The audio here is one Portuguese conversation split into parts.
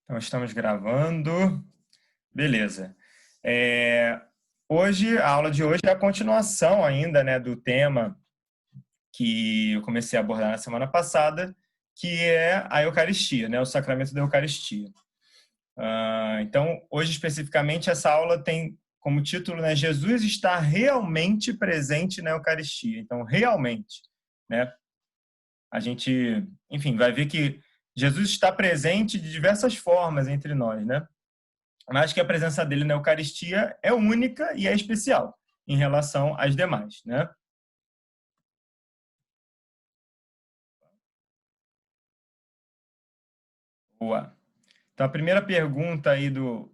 Então, estamos gravando. Beleza. Hoje, a aula de hoje é a continuação ainda, né, do tema que eu comecei a abordar na semana passada, que é a Eucaristia, né, o sacramento da Eucaristia. Então, hoje especificamente, essa aula tem como título, né, Jesus está realmente presente na Eucaristia. Então, realmente, né, a gente, enfim, vai ver que Jesus está presente de diversas formas entre nós, né? Mas que a presença dele na Eucaristia é única e é especial em relação às demais, né? Boa. Então, a primeira pergunta aí do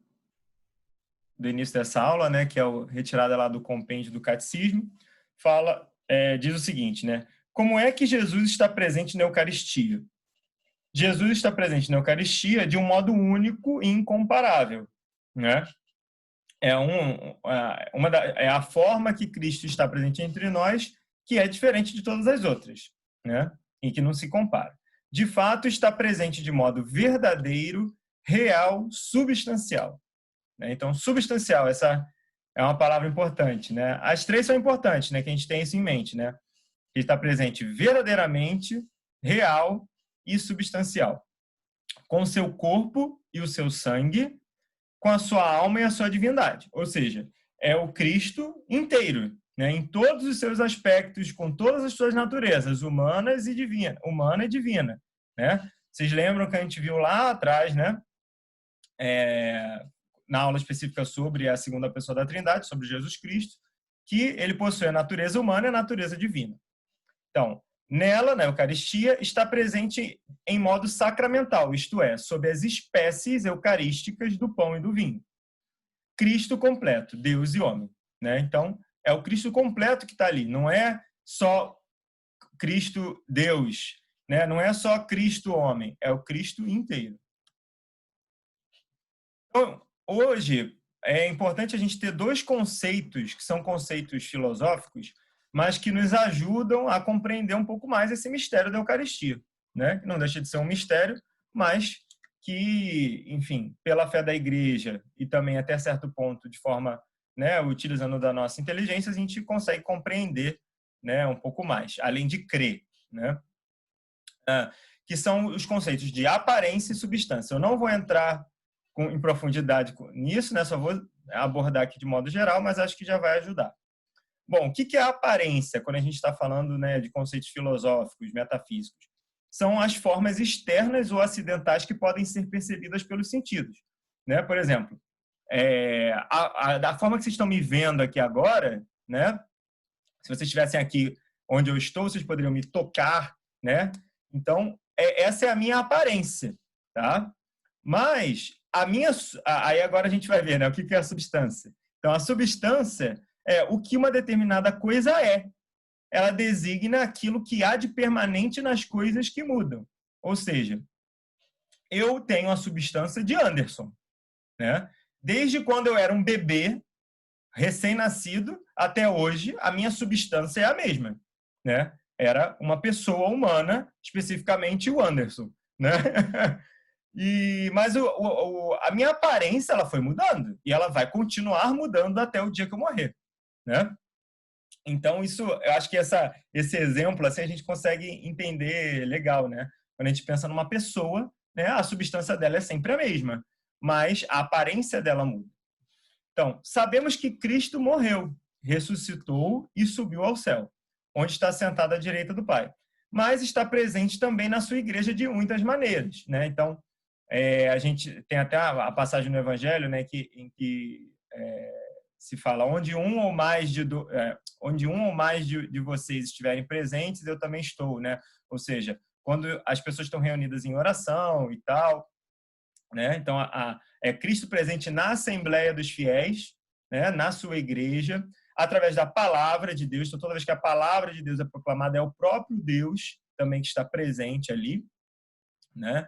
início dessa aula, né, que é retirada lá do compêndio do Catecismo, diz o seguinte, né? Como é que Jesus está presente na Eucaristia? Jesus está presente na Eucaristia de um modo único e incomparável, né? É a forma que Cristo está presente entre nós, que é diferente de todas as outras, né? E que não se compara. De fato, está presente de modo verdadeiro, real, substancial, né? Então, substancial, essa é uma palavra importante, né? As três são importantes, né? Que a gente tem isso em mente, né? Ele está presente verdadeiramente, real e substancial, com o seu corpo e o seu sangue, com a sua alma e a sua divindade. Ou seja, é o Cristo inteiro, né? Em todos os seus aspectos, com todas as suas naturezas, humana e divina, né? Vocês lembram que a gente viu lá atrás, né? Na aula específica sobre a segunda pessoa da Trindade, sobre Jesus Cristo, que ele possui a natureza humana e a natureza divina. Então, nela, na Eucaristia, está presente em modo sacramental, isto é, sob as espécies eucarísticas do pão e do vinho. Cristo completo, Deus e homem, né? Então, é o Cristo completo que está ali, não é só Cristo Deus, né? Não é só Cristo homem, é o Cristo inteiro. Então, hoje, é importante a gente ter dois conceitos, que são conceitos filosóficos, mas que nos ajudam a compreender um pouco mais esse mistério da Eucaristia, né? Que não deixa de ser um mistério, mas que, enfim, pela fé da Igreja e também até certo ponto de forma, né, utilizando da nossa inteligência, a gente consegue compreender, né, um pouco mais, além de crer, né? Que são os conceitos de aparência e substância. Eu não vou entrar em profundidade nisso, né? Só vou abordar aqui de modo geral, mas acho que já vai ajudar. Bom, o que é a aparência quando a gente está falando, né, de conceitos filosóficos, metafísicos? São as formas externas ou acidentais que podem ser percebidas pelos sentidos, né? Por exemplo, da forma que vocês estão me vendo aqui agora, né? Se vocês estivessem aqui onde eu estou, vocês poderiam me tocar, né? Então, essa é a minha aparência, tá? Mas aí agora a gente vai ver, né? O que é a substância? Então, a substância é o que uma determinada coisa é. Ela designa aquilo que há de permanente nas coisas que mudam. Ou seja, eu tenho a substância de Anderson, né? Desde quando eu era um bebê, recém-nascido, até hoje, a minha substância é a mesma, né? Era uma pessoa humana, especificamente o Anderson, né? Mas a minha aparência ela foi mudando e ela vai continuar mudando até o dia que eu morrer, né? Então eu acho que esse exemplo assim a gente consegue entender legal, né? Quando a gente pensa numa pessoa, né? A substância dela é sempre a mesma, mas a aparência dela muda. Então, sabemos que Cristo morreu, ressuscitou e subiu ao céu, onde está sentado à direita do Pai. Mas está presente também na sua igreja de muitas maneiras, né? Então, a gente tem até a passagem no Evangelho, né, em que se fala onde um ou mais de vocês estiverem presentes, eu também estou, né? Ou seja, quando as pessoas estão reunidas em oração e tal, né? Então, é Cristo presente na Assembleia dos Fiéis, né? Na sua igreja, através da palavra de Deus. Então, toda vez que a palavra de Deus é proclamada, é o próprio Deus também que está presente ali, né?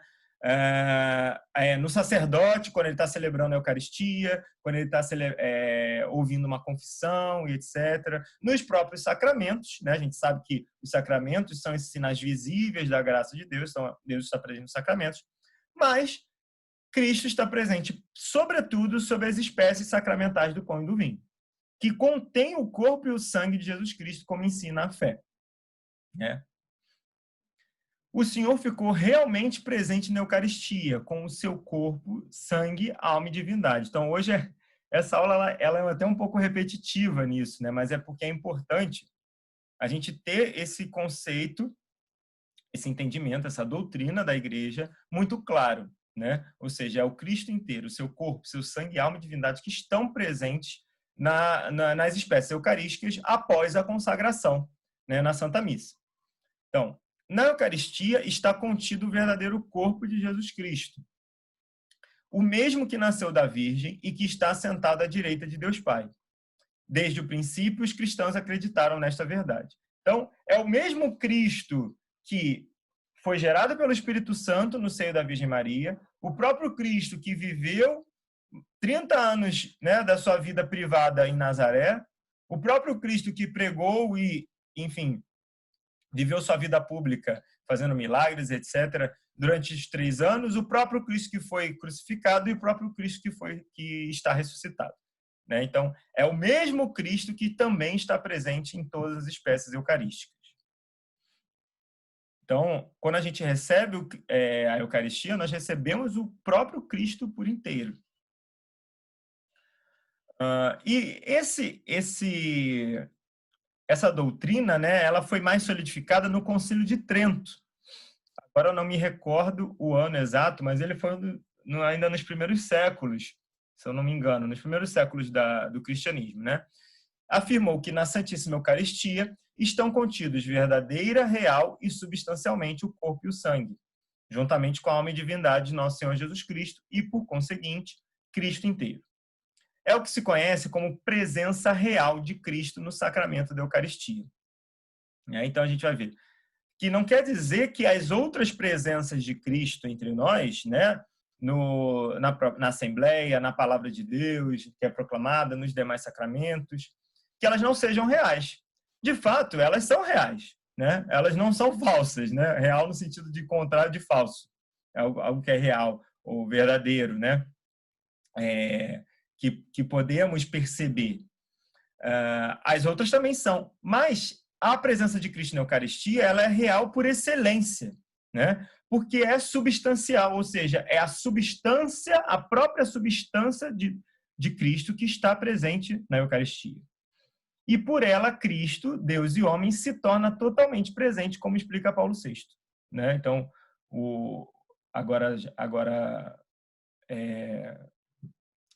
No sacerdote, quando ele está celebrando a Eucaristia, quando ele está ouvindo uma confissão e etc. Nos próprios sacramentos, né? A gente sabe que os sacramentos são esses sinais visíveis da graça de Deus, então Deus está presente nos sacramentos, mas Cristo está presente, sobretudo, sobre as espécies sacramentais do pão e do vinho, que contém o corpo e o sangue de Jesus Cristo, como ensina a fé. Né? O Senhor ficou realmente presente na Eucaristia, com o seu corpo, sangue, alma e divindade. Então, hoje, essa aula ela é até um pouco repetitiva nisso, né? Mas é porque é importante a gente ter esse conceito, esse entendimento, essa doutrina da igreja muito claro, né? Ou seja, é o Cristo inteiro, o seu corpo, seu sangue, alma e divindade que estão presentes nas espécies eucarísticas após a consagração, né? Na Santa Missa. Então, na Eucaristia está contido o verdadeiro corpo de Jesus Cristo, o mesmo que nasceu da Virgem e que está sentado à direita de Deus Pai. Desde o princípio, os cristãos acreditaram nesta verdade. Então, é o mesmo Cristo que foi gerado pelo Espírito Santo no seio da Virgem Maria, o próprio Cristo que viveu 30 anos, né, da sua vida privada em Nazaré, o próprio Cristo que pregou e, enfim, viveu sua vida pública fazendo milagres, etc., durante os 3 anos, o próprio Cristo que foi crucificado e o próprio Cristo que está ressuscitado. Né? Então, é o mesmo Cristo que também está presente em todas as espécies eucarísticas. Então, quando a gente recebe a Eucaristia, nós recebemos o próprio Cristo por inteiro. E essa doutrina, né, ela foi mais solidificada no Concílio de Trento. Agora eu não me recordo o ano exato, mas ele foi ainda nos primeiros séculos, se eu não me engano, nos primeiros séculos do cristianismo, né? Afirmou que na Santíssima Eucaristia estão contidos verdadeira, real e substancialmente o corpo e o sangue, juntamente com a alma e divindade de nosso Senhor Jesus Cristo e, por conseguinte, Cristo inteiro. É o que se conhece como presença real de Cristo no sacramento da Eucaristia. Então a gente vai ver que não quer dizer que as outras presenças de Cristo entre nós, né, na Assembleia, na Palavra de Deus, que é proclamada, nos demais sacramentos, que elas não sejam reais. De fato, elas são reais, né? Elas não são falsas, né? Real no sentido de contrário de falso. É algo que é real ou verdadeiro, né? Que podemos perceber. As outras também são, mas a presença de Cristo na Eucaristia ela é real por excelência, né? Porque é substancial, ou seja, é a substância, a própria substância de Cristo que está presente na Eucaristia. E por ela, Cristo, Deus e homem, se torna totalmente presente, como explica Paulo VI. Né? Então,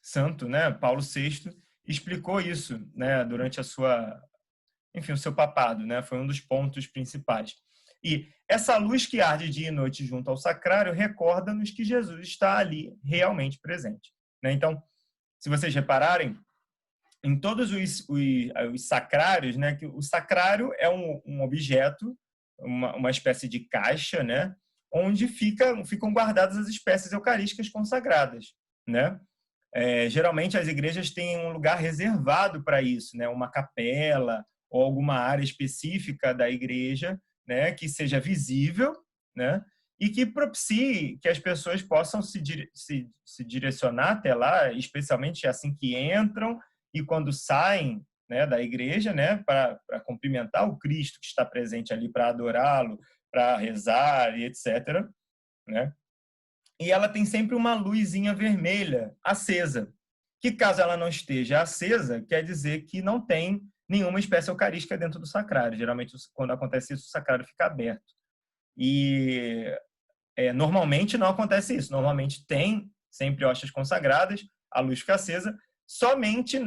santo, né? Paulo VI explicou isso, né? Durante o seu papado, né? Foi um dos pontos principais. E essa luz que arde dia e noite junto ao sacrário recorda-nos que Jesus está ali realmente presente. Né? Então, se vocês repararem, em todos os sacrários, né, que o sacrário é um objeto, uma espécie de caixa, né, onde ficam guardadas as espécies eucarísticas consagradas. Né? Geralmente as igrejas têm um lugar reservado para isso, né, uma capela ou alguma área específica da igreja, né, que seja visível, né, e que propicie que as pessoas possam se direcionar até lá, especialmente assim que entram e quando saem, né, da igreja, né, para cumprimentar o Cristo que está presente ali, para adorá-lo, para rezar e etc. Né? E ela tem sempre uma luzinha vermelha acesa, que caso ela não esteja acesa, quer dizer que não tem nenhuma espécie eucarística dentro do sacrário. Geralmente, quando acontece isso, o sacrário fica aberto. E normalmente não acontece isso. Normalmente tem sempre hóstias consagradas, a luz fica acesa, somente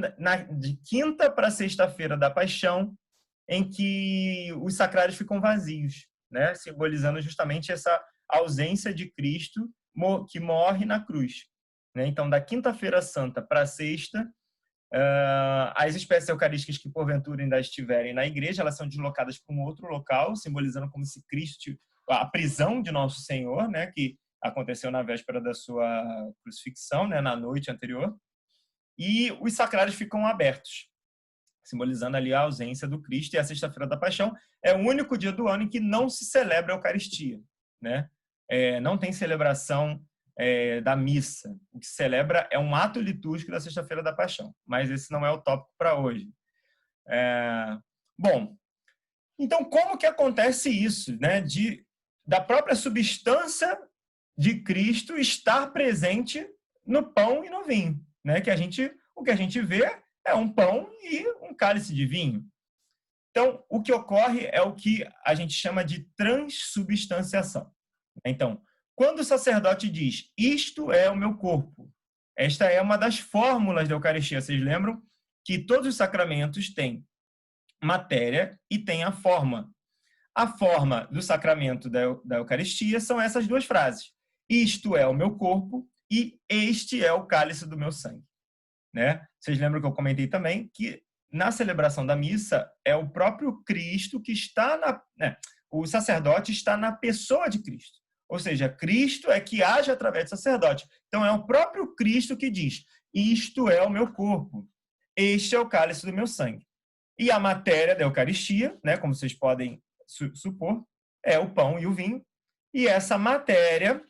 de quinta para sexta-feira da Paixão, em que os sacrários ficam vazios, né? Simbolizando justamente essa ausência de Cristo que morre na cruz. Né? Então, da quinta-feira santa para a sexta, as espécies eucarísticas que porventura ainda estiverem na igreja, elas são deslocadas para um outro local, simbolizando como se Cristo, a prisão de nosso Senhor, né, que aconteceu na véspera da sua crucifixão, né, na noite anterior, e os sacrários ficam abertos, simbolizando ali a ausência do Cristo. E a sexta-feira da Paixão é o único dia do ano em que não se celebra a Eucaristia, né? Não tem celebração da missa. O que se celebra é um ato litúrgico da Sexta-feira da Paixão, mas esse não é o tópico para hoje. Bom, então como que acontece isso, né? Da própria substância de Cristo estar presente no pão e no vinho, né? O que a gente vê é um pão e um cálice de vinho. Então, o que ocorre é o que a gente chama de transubstanciação. Então, quando o sacerdote diz, isto é o meu corpo, esta é uma das fórmulas da Eucaristia. Vocês lembram que todos os sacramentos têm matéria e têm a forma. A forma do sacramento da Eucaristia são essas duas frases. Isto é o meu corpo e este é o cálice do meu sangue. Né? Vocês lembram que eu comentei também que na celebração da missa é o próprio Cristo que está o sacerdote está na pessoa de Cristo. Ou seja, Cristo é que age através do sacerdote. Então é o próprio Cristo que diz, isto é o meu corpo, este é o cálice do meu sangue. E a matéria da Eucaristia, né, como vocês podem supor, é o pão e o vinho. E essa matéria,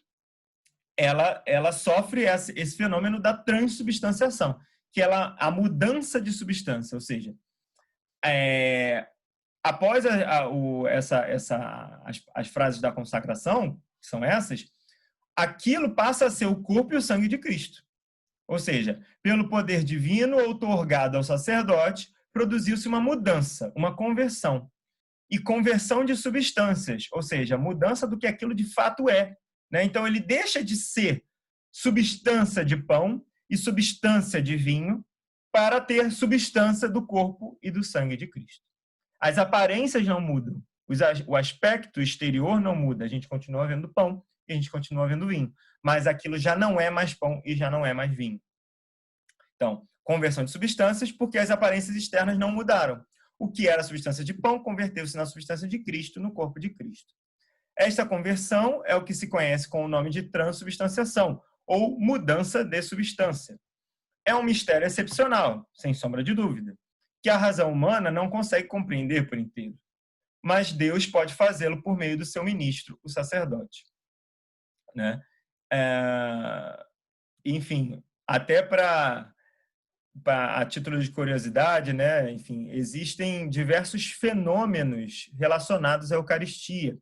ela sofre esse fenômeno da transubstanciação, que é a mudança de substância, ou seja, após as frases da consagração, que são essas, aquilo passa a ser o corpo e o sangue de Cristo. Ou seja, pelo poder divino outorgado ao sacerdote, produziu-se uma mudança, uma conversão. E conversão de substâncias, ou seja, mudança do que aquilo de fato é. Né? Então, ele deixa de ser substância de pão e substância de vinho para ter substância do corpo e do sangue de Cristo. As aparências não mudam, o aspecto exterior não muda, a gente continua vendo pão e a gente continua vendo vinho, mas aquilo já não é mais pão e já não é mais vinho. Então, conversão de substâncias porque as aparências externas não mudaram. O que era a substância de pão converteu-se na substância de Cristo, no corpo de Cristo. Esta conversão é o que se conhece com o nome de transubstanciação, ou mudança de substância. É um mistério excepcional, sem sombra de dúvida, que a razão humana não consegue compreender por inteiro. Mas Deus pode fazê-lo por meio do seu ministro, o sacerdote. Né? Enfim, até a título de curiosidade, né? Enfim, existem diversos fenômenos relacionados à Eucaristia,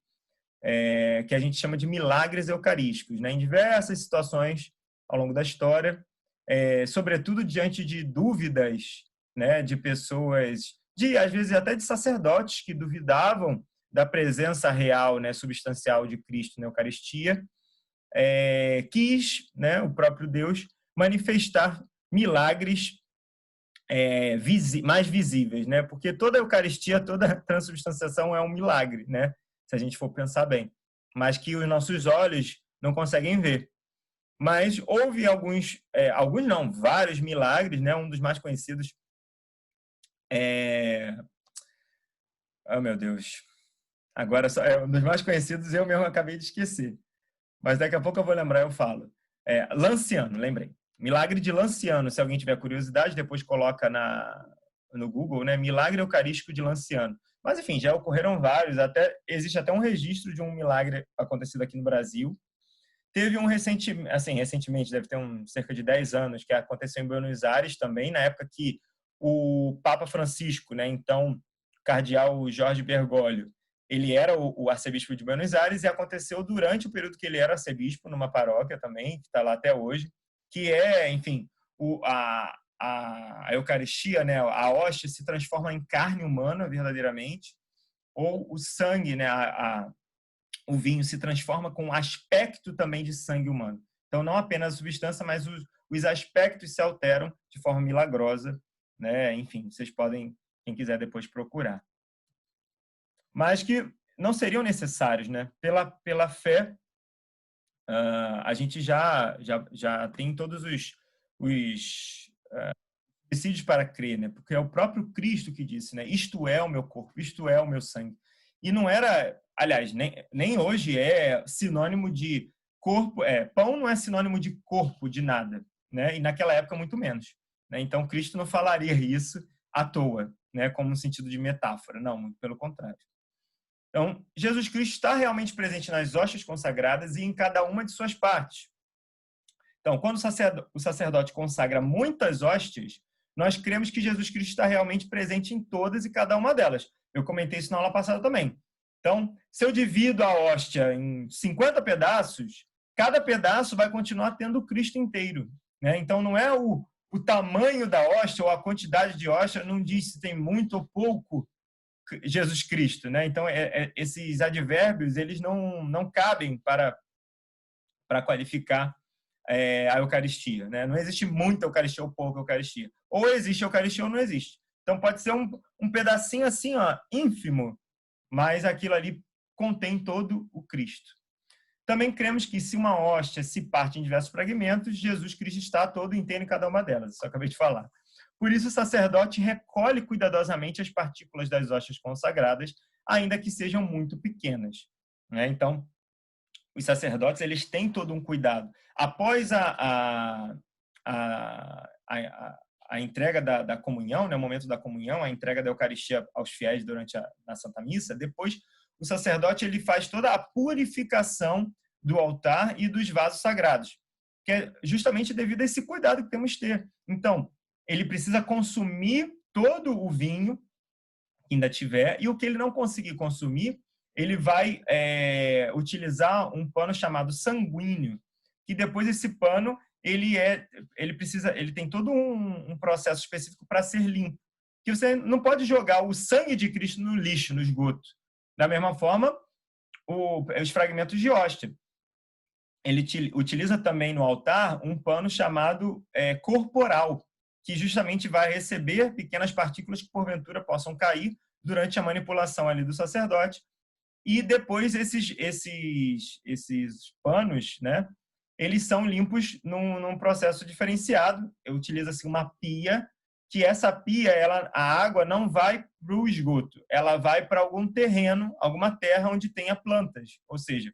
que a gente chama de milagres eucarísticos, né? Em diversas situações ao longo da história, sobretudo diante de dúvidas, né? De pessoas, às vezes até de sacerdotes que duvidavam da presença real, né? Substancial de Cristo na Eucaristia, quis, né? O próprio Deus manifestar milagres mais visíveis, né? Porque toda a Eucaristia, toda a transubstanciação é um milagre, né? Se a gente for pensar bem, mas que os nossos olhos não conseguem ver. Mas houve alguns não, vários milagres, né? Um dos mais conhecidos oh, meu Deus. Agora, um dos mais conhecidos eu mesmo acabei de esquecer. Mas daqui a pouco eu vou lembrar, eu falo. Lanciano, lembrei. Milagre de Lanciano, se alguém tiver curiosidade, depois coloca no Google, né? Milagre Eucarístico de Lanciano. Mas, enfim, já ocorreram vários, existe até um registro de um milagre acontecido aqui no Brasil. Teve um recentemente, deve ter cerca de 10 anos, que aconteceu em Buenos Aires também, na época que o Papa Francisco, né, então cardeal Jorge Bergoglio, ele era o arcebispo de Buenos Aires, e aconteceu durante o período que ele era arcebispo, numa paróquia também, que está lá até hoje, que enfim, a Eucaristia, né, a hóstia se transforma em carne humana verdadeiramente, ou o sangue, né, o vinho se transforma com um aspecto também de sangue humano. Então, não apenas a substância, mas os aspectos se alteram de forma milagrosa, né? Enfim, vocês podem, quem quiser depois procurar. Mas que não seriam necessários, né? Pela fé, a gente já tem todos os decídios para crer, né? Porque é o próprio Cristo que disse, né? Isto é o meu corpo, isto é o meu sangue. E não era, aliás, nem hoje é sinônimo de corpo, pão não é sinônimo de corpo de nada, né? E naquela época muito menos, né? Então Cristo não falaria isso à toa, né? Como um sentido de metáfora, não, muito pelo contrário. Então, Jesus Cristo está realmente presente nas hóstias consagradas e em cada uma de suas partes. Então, quando o sacerdote consagra muitas hóstias, nós cremos que Jesus Cristo está realmente presente em todas e cada uma delas. Eu comentei isso na aula passada também. Então, se eu divido a hóstia em 50 pedaços, cada pedaço vai continuar tendo o Cristo inteiro, né? Então, não é o tamanho da hóstia ou a quantidade de hóstia, não diz se tem muito ou pouco Jesus Cristo, né? Então, esses advérbios, eles não cabem para qualificar a Eucaristia, né? Não existe muita Eucaristia ou pouca Eucaristia. Ou existe Eucaristia ou não existe. Então, pode ser um pedacinho assim, ó, ínfimo, mas aquilo ali contém todo o Cristo. Também cremos que se uma hóstia se parte em diversos fragmentos, Jesus Cristo está todo inteiro em cada uma delas. Isso eu acabei de falar. Por isso, o sacerdote recolhe cuidadosamente as partículas das hóstias consagradas, ainda que sejam muito pequenas, né? Então, os sacerdotes, eles têm todo um cuidado. Após a entrega da comunhão, né, o momento da comunhão, a entrega da Eucaristia aos fiéis durante a Santa Missa, depois o sacerdote ele faz toda a purificação do altar e dos vasos sagrados, que é justamente devido a esse cuidado que temos que ter. Então, ele precisa consumir todo o vinho que ainda tiver, e o que ele não conseguir consumir, ele vai utilizar um pano chamado sanguíneo, que depois esse pano ele tem todo um processo específico para ser limpo. Que você não pode jogar o sangue de Cristo no lixo, no esgoto. Da mesma forma, os fragmentos de hóstia. Ele utiliza também no altar um pano chamado corporal, que justamente vai receber pequenas partículas que porventura possam cair durante a manipulação ali do sacerdote. E depois esses panos, né, eles são limpos num processo diferenciado. Utiliza-se uma pia, que essa pia, a água não vai para o esgoto, ela vai para algum terreno, alguma terra onde tenha plantas. Ou seja,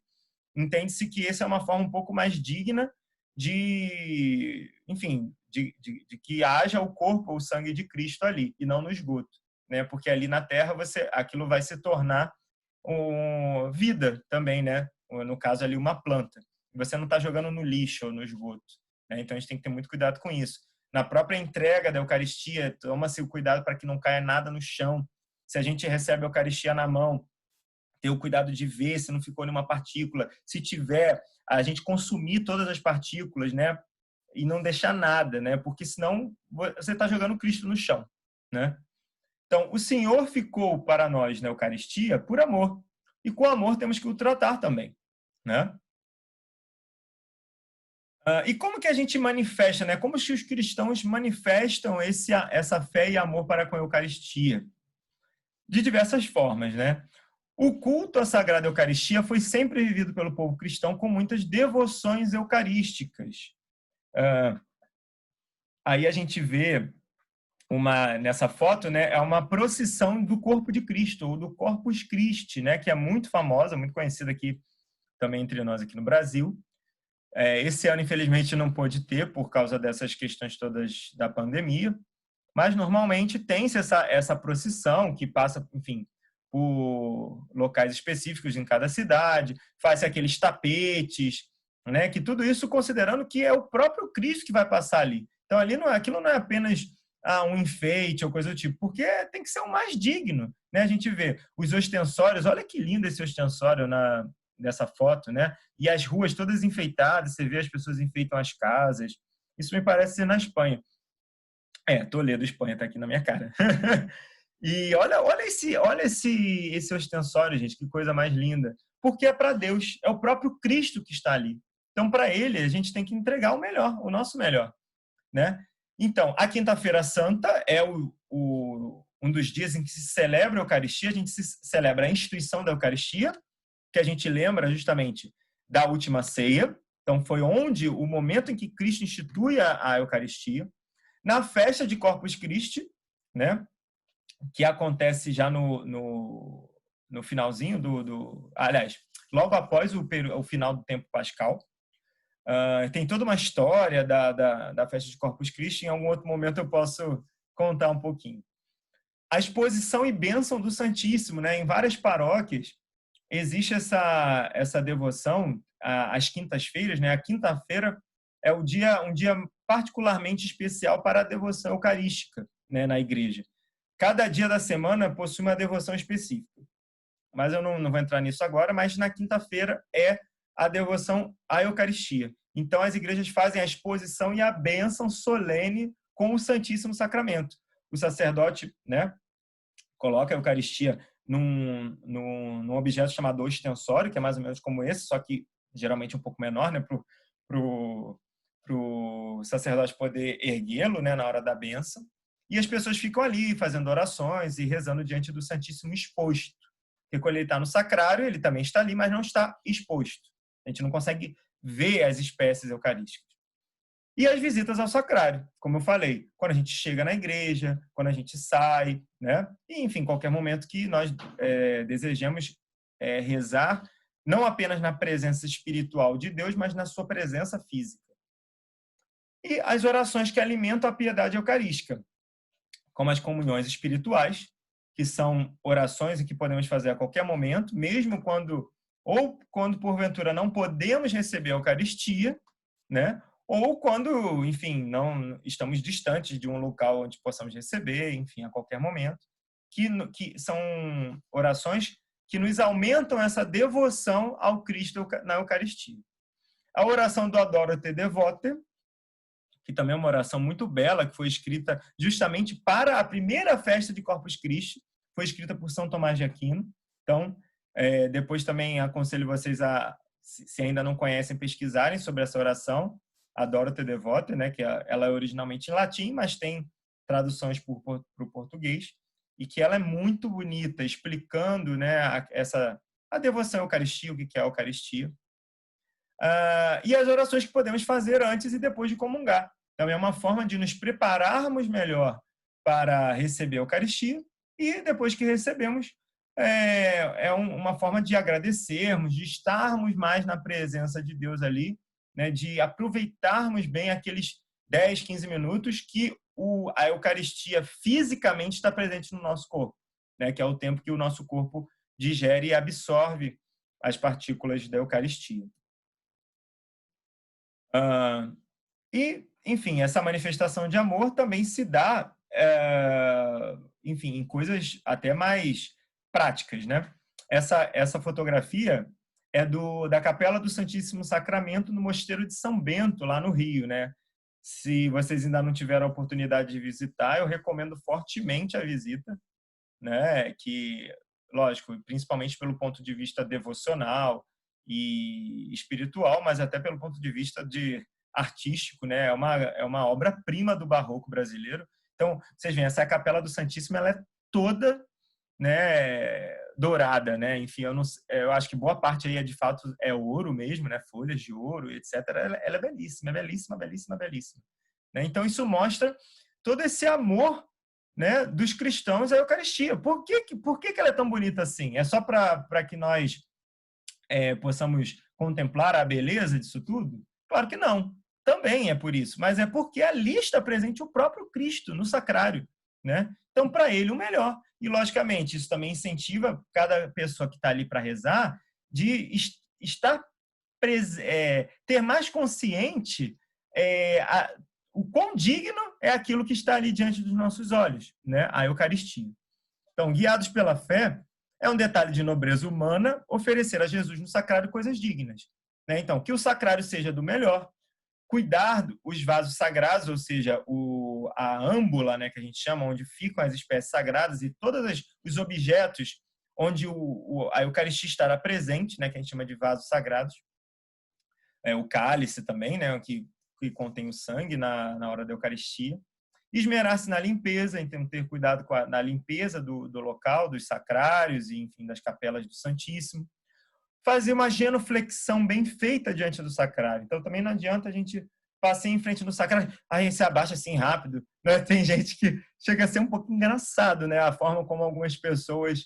entende-se que essa é uma forma um pouco mais digna de que haja o corpo ou o sangue de Cristo ali, e não no esgoto, né? Porque ali na terra aquilo vai se tornar vida também, né? No caso ali, uma planta. Você não está jogando no lixo ou no esgoto, né? Então a gente tem que ter muito cuidado com isso. Na própria entrega da Eucaristia, toma-se o cuidado para que não caia nada no chão. Se a gente recebe a Eucaristia na mão, ter o cuidado de ver se não ficou nenhuma partícula. Se tiver, a gente consumir todas as partículas, né? E não deixar nada, né? Porque senão você está jogando Cristo no chão, né? Então, o Senhor ficou para nós na Eucaristia por amor. E com amor temos que o tratar também, né? E como que a gente manifesta, né? Como que os cristãos manifestam essa fé e amor para com a Eucaristia? De diversas formas, né? O culto à Sagrada Eucaristia foi sempre vivido pelo povo cristão com muitas devoções eucarísticas. Aí a gente vê nessa foto, né, é uma procissão do corpo de Cristo, ou do Corpus Christi, né, que é muito famosa, muito conhecida aqui também entre nós aqui no Brasil. Esse ano, infelizmente, não pôde ter por causa dessas questões todas da pandemia, mas normalmente tem-se essa procissão que passa, enfim, por locais específicos em cada cidade, faz aqueles tapetes, né, que tudo isso considerando que é o próprio Cristo que vai passar ali. Então, aquilo não é apenas um enfeite ou coisa do tipo, porque tem que ser o mais digno, né? A gente vê os ostensórios, olha que lindo esse ostensório nessa foto, né? E as ruas todas enfeitadas, você vê as pessoas enfeitam as casas. Isso me parece ser na Espanha. Toledo, Espanha, tá aqui na minha cara. E olha esse ostensório, gente, que coisa mais linda. Porque é para Deus, é o próprio Cristo que está ali. Então, para Ele, a gente tem que entregar o melhor, o nosso melhor, né? Então, a Quinta-feira Santa é um dos dias em que se celebra a Eucaristia, a gente celebra a instituição da Eucaristia, que a gente lembra justamente da última ceia. Então, foi o momento em que Cristo institui a Eucaristia. Na festa de Corpus Christi, né, que acontece já no finalzinho aliás, logo após o final do tempo pascal. Tem toda uma história da festa de Corpus Christi. Em algum outro momento eu posso contar um pouquinho. A exposição e bênção do Santíssimo, né? Em várias paróquias existe essa devoção às quintas-feiras, né? A quinta-feira é um dia particularmente especial para a devoção eucarística, né, na igreja. Cada dia da semana possui uma devoção específica. Mas eu não vou entrar nisso agora, mas na quinta-feira é a devoção à Eucaristia. Então, as igrejas fazem a exposição e a bênção solene com o Santíssimo Sacramento. O sacerdote, né, coloca a Eucaristia num objeto chamado ostensório, que é mais ou menos como esse, só que geralmente um pouco menor, né, para o sacerdote poder erguê-lo, né, na hora da bênção. E as pessoas ficam ali fazendo orações e rezando diante do Santíssimo exposto. Porque quando ele está no sacrário, ele também está ali, mas não está exposto. A gente não consegue ver as espécies eucarísticas. E as visitas ao sacrário, como eu falei, quando a gente chega na igreja, quando a gente sai, né? E, enfim, qualquer momento que nós desejemos rezar, não apenas na presença espiritual de Deus, mas na sua presença física. E as orações que alimentam a piedade eucarística, como as comunhões espirituais, que são orações que podemos fazer a qualquer momento, mesmo quando porventura não podemos receber a Eucaristia, né? Ou quando, enfim, não estamos distantes de um local onde possamos receber, enfim, a qualquer momento, que são orações que nos aumentam essa devoção ao Cristo na Eucaristia. A oração do Adoro Te Devote, que também é uma oração muito bela, que foi escrita justamente para a primeira festa de Corpus Christi, foi escrita por São Tomás de Aquino. Então, depois também aconselho vocês a, se ainda não conhecem, pesquisarem sobre essa oração, Adoro Te Devote, né, que ela é originalmente em latim, mas tem traduções para o português, e que ela é muito bonita, explicando, né, a devoção à Eucaristia, o que é a Eucaristia. E as orações que podemos fazer antes e depois de comungar. Também é uma forma de nos prepararmos melhor para receber a Eucaristia, e depois que recebemos, uma forma de agradecermos, de estarmos mais na presença de Deus ali, né, de aproveitarmos bem aqueles 10, 15 minutos que a Eucaristia fisicamente está presente no nosso corpo, né, que é o tempo que o nosso corpo digere e absorve as partículas da Eucaristia. E, enfim, essa manifestação de amor também se dá, enfim, em coisas até mais práticas, né? Essa fotografia é da Capela do Santíssimo Sacramento no Mosteiro de São Bento, lá no Rio, né? Se vocês ainda não tiveram a oportunidade de visitar, eu recomendo fortemente a visita, né? Que, lógico, principalmente pelo ponto de vista devocional e espiritual, mas até pelo ponto de vista artístico, né? É uma obra-prima do barroco brasileiro. Então, vocês veem, essa Capela do Santíssimo, ela é toda, né, dourada, né? Enfim, eu acho que boa parte aí de fato é ouro mesmo, né? Folhas de ouro, etc. Ela é belíssima, belíssima, belíssima, belíssima. Né? Então, isso mostra todo esse amor, né, dos cristãos à Eucaristia. Por que ela é tão bonita assim? É só para que nós possamos contemplar a beleza disso tudo? Claro que não. Também é por isso, mas é porque ali está presente o próprio Cristo no sacrário, né? Então, para ele, o melhor. E, logicamente, isso também incentiva cada pessoa que está ali para rezar de ter mais consciente o quão digno é aquilo que está ali diante dos nossos olhos, né? A Eucaristia. Então, guiados pela fé, é um detalhe de nobreza humana oferecer a Jesus no sacrário coisas dignas, né? Então, que o sacrário seja do melhor, cuidar os vasos sagrados, ou seja, a âmbula, né, que a gente chama, onde ficam as espécies sagradas e todos os objetos onde a Eucaristia estará presente, né, que a gente chama de vasos sagrados. O cálice também, né, que contém o sangue na hora da Eucaristia. Esmerar-se na limpeza, então ter cuidado na limpeza do local, dos sacrários e, enfim, das capelas do Santíssimo. Fazer uma genuflexão bem feita diante do sacrário. Então, também não adianta a gente passar em frente do sacrário, aí se abaixa assim rápido. Né? Tem gente que chega a ser um pouco engraçado, né? A forma como algumas pessoas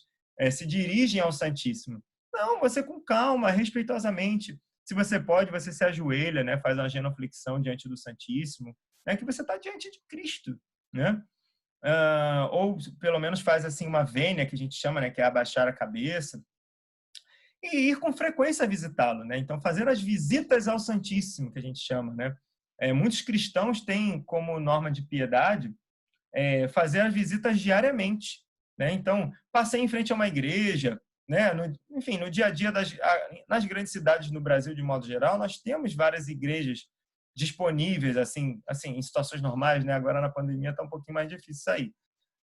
se dirigem ao Santíssimo. Não, você com calma, respeitosamente. Se você pode, você se ajoelha, né? Faz uma genuflexão diante do Santíssimo, né? Que você está diante de Cristo, né? Ou pelo menos faz assim uma vênia, que a gente chama, né? Que é abaixar a cabeça. E ir com frequência visitá-lo, né? Então, fazer as visitas ao Santíssimo, que a gente chama, né? Muitos cristãos têm como norma de piedade fazer as visitas diariamente, né? Então, passei em frente a uma igreja, né? Enfim, no dia a dia nas grandes cidades no Brasil, de modo geral, nós temos várias igrejas disponíveis, assim, em situações normais, né? Agora na pandemia está um pouquinho mais difícil sair,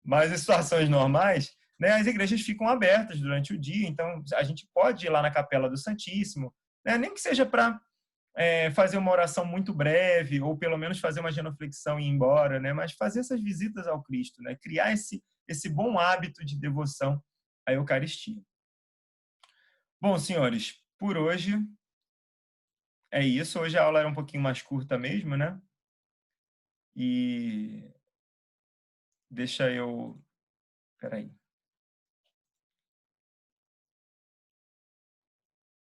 mas em situações normais, né? As igrejas ficam abertas durante o dia, então a gente pode ir lá na Capela do Santíssimo, né? Nem que seja para fazer uma oração muito breve, ou pelo menos fazer uma genuflexão e ir embora, né? Mas fazer essas visitas ao Cristo, né? Criar esse bom hábito de devoção à Eucaristia. Bom, senhores, por hoje é isso. Hoje a aula era um pouquinho mais curta mesmo, né? E deixa eu... Peraí.